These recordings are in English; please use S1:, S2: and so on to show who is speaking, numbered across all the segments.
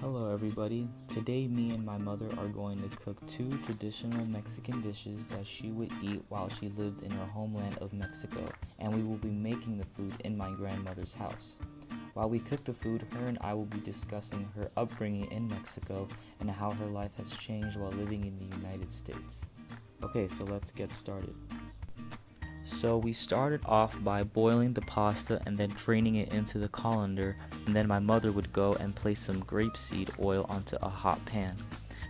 S1: Hello everybody. Today me and my mother are going to cook two traditional Mexican dishes that she would eat while she lived in her homeland of Mexico, and we will be making the food in my grandmother's house. While we cook the food, her and I will be discussing her upbringing in Mexico and how her life has changed while living in the United States. Okay, so let's get started. So we started off by boiling the pasta and then draining it into the colander, and then my mother would go and place some grapeseed oil onto a hot pan.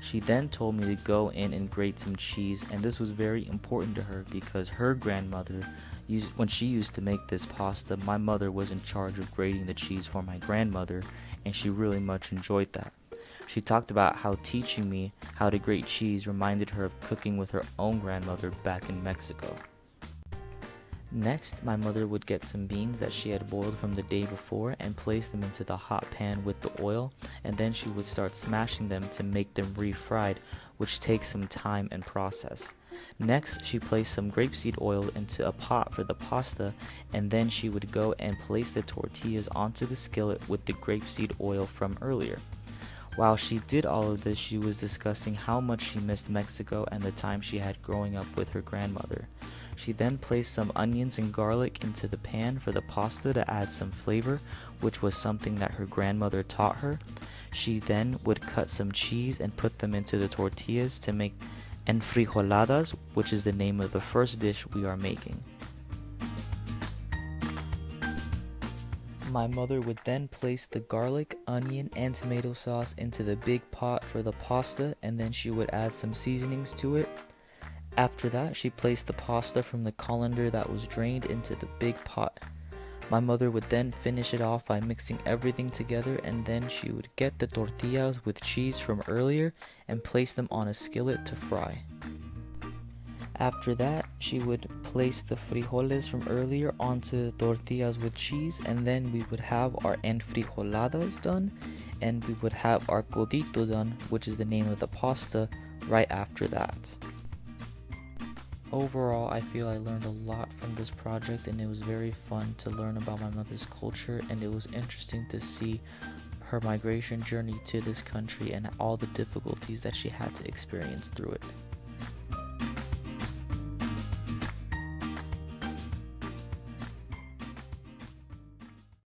S1: She then told me to go in and grate some cheese, and this was very important to her because her grandmother, when she used to make this pasta, my mother was in charge of grating the cheese for my grandmother, and she really much enjoyed that. She talked about how teaching me how to grate cheese reminded her of cooking with her own grandmother back in Mexico. Next, my mother would get some beans that she had boiled from the day before and place them into the hot pan with the oil, and then she would start smashing them to make them refried, which takes some time and process. Next, she placed some grapeseed oil into a pot for the pasta, and then she would go and place the tortillas onto the skillet with the grapeseed oil from earlier. While she did all of this, she was discussing how much she missed Mexico and the time she had growing up with her grandmother. She then placed some onions and garlic into the pan for the pasta to add some flavor, which was something that her grandmother taught her. She then would cut some cheese and put them into the tortillas to make enfrijoladas, which is the name of the first dish we are making. My mother would then place the garlic, onion, and tomato sauce into the big pot for the pasta, and then she would add some seasonings to it. After that, she placed the pasta from the colander that was drained into the big pot. My mother would then finish it off by mixing everything together, and then she would get the tortillas with cheese from earlier and place them on a skillet to fry. After that, she would place the frijoles from earlier onto the tortillas with cheese, and then we would have our enfrijoladas done, and we would have our codito done, which is the name of the pasta, right after that. Overall, I feel I learned a lot from this project, and it was very fun to learn about my mother's culture, and it was interesting to see her migration journey to this country and all the difficulties that she had to experience through it.